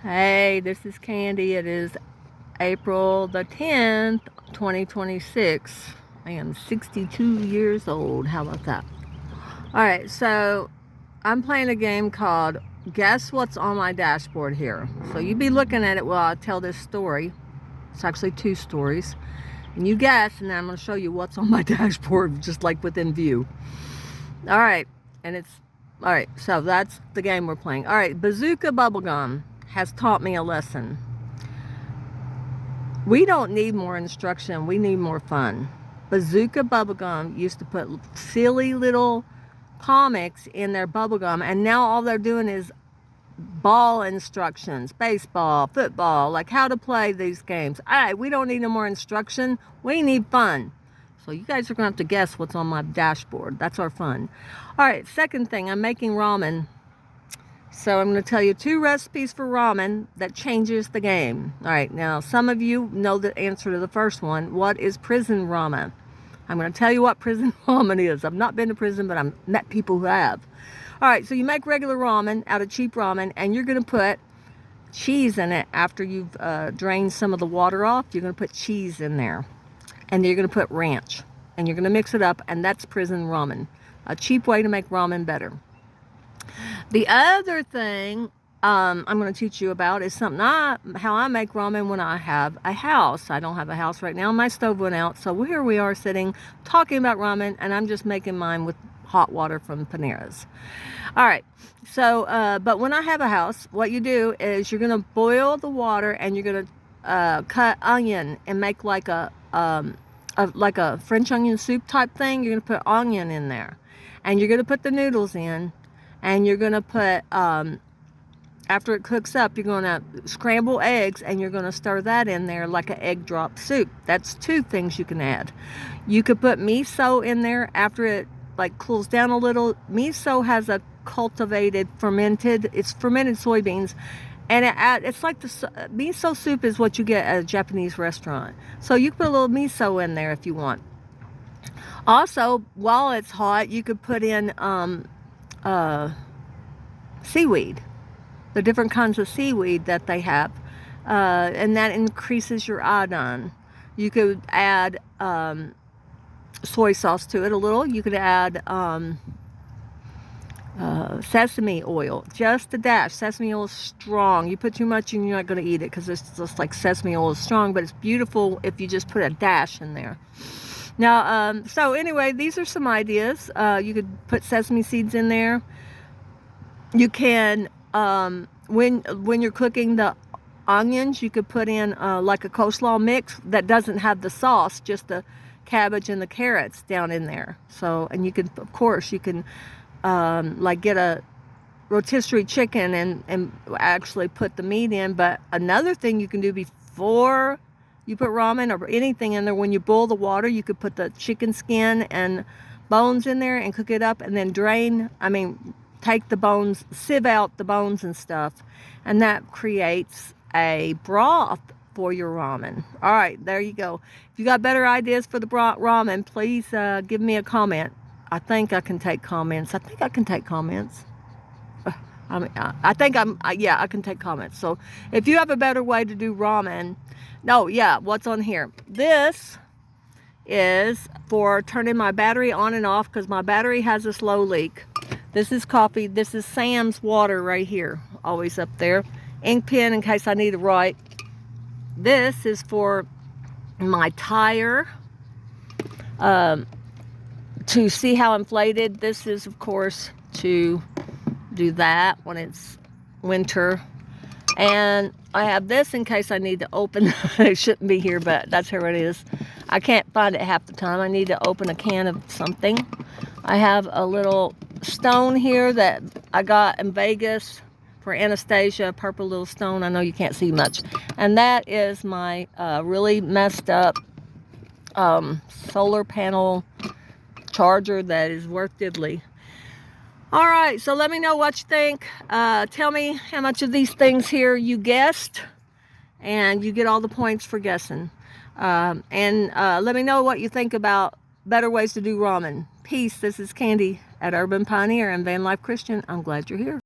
Hey, this is Candy. It is April the 10th, 2026. I am 62 years old. How about that? Alright, so I'm playing a game called Guess What's on My Dashboard here. So you be looking at it while I tell this story. It's actually two stories. And you guess, and then I'm going to show you what's on my dashboard, just like within view. Alright, alright, so that's the game we're playing. Alright, Bazooka Bubblegum has taught me a lesson. We don't need more instruction, we need more fun. Bazooka Bubblegum used to put silly little comics in their bubblegum, and now all they're doing is ball instructions, baseball, football, like how to play these games. Alright, we don't need no more instruction, we need fun. So you guys are gonna have to guess what's on my dashboard. That's our fun. Alright, second thing, I'm making ramen. So I'm going to tell you 2 recipes for ramen that changes the game. All right, now some of you know the answer to the first one. What is prison ramen? I'm going to tell you what prison ramen is. I've not been to prison, but I've met people who have. All right, so you make regular ramen out of cheap ramen, and you're going to put cheese in it after you've drained some of the water off. You're going to put cheese in there, and you're going to put ranch, and you're going to mix it up, and that's prison ramen. A cheap way to make ramen better. The other thing I'm going to teach you about is something how I make ramen when I have a house. I don't have a house right now. My stove went out, so here we are sitting talking about ramen, and I'm just making mine with hot water from Panera's. All right, so but when I have a house, what you do is you're going to boil the water, and you're going to cut onion and make like a French onion soup type thing. You're going to put onion in there, and you're going to put the noodles in. And you're going to put, after it cooks up, you're going to scramble eggs, and you're going to stir that in there like an egg drop soup. That's 2 things you can add. You could put miso in there after it like cools down a little. Miso has a cultivated it's fermented soybeans. And it's like the miso soup is what you get at a Japanese restaurant. So you can put a little miso in there if you want. Also, while it's hot, you could put in seaweed, the different kinds of seaweed that they have, and that increases your iodine. You could add soy sauce to it a little. You could add sesame oil, just a dash. Sesame oil is strong. You put too much and you're not going to eat it because it's just like sesame oil is strong, but it's beautiful if you just put a dash in there. Now, so anyway, these are some ideas. You could put sesame seeds in there. You can, when you're cooking the onions, you could put in like a coleslaw mix that doesn't have the sauce, just the cabbage and the carrots down in there. So, and you can, of course, you can like get a rotisserie chicken and actually put the meat in. But another thing you can do before you put ramen or anything in there, when you boil the water, you could put the chicken skin and bones in there and cook it up, and then take the bones, sieve out the bones and stuff, and that creates a broth for your ramen. All right, there you go. If you got better ideas for the ramen, please give me a comment. I think I can take comments. I can take comments. I can take comments. So if you have a better way to do ramen, what's on here? This is for turning my battery on and off because my battery has a slow leak. This is coffee. This is Sam's water right here, always up there. Ink pen in case I need to write. This is for my tire, to see how inflated. This is, of course, to do that when it's winter. And I have this in case I need to open. It shouldn't be here, but that's how it is. I can't find it half the time. I need to open a can of something. I have a little stone here that I got in Vegas for Anastasia, a purple little stone. I know you can't see much. And that is my really messed up solar panel charger that is worth diddly. All right, so let me know what you think. Tell me how much of these things here you guessed, and you get all the points for guessing. And let me know what you think about better ways to do ramen. Peace. This is Candy at Urban Pioneer and Van Life Christian. I'm glad you're here.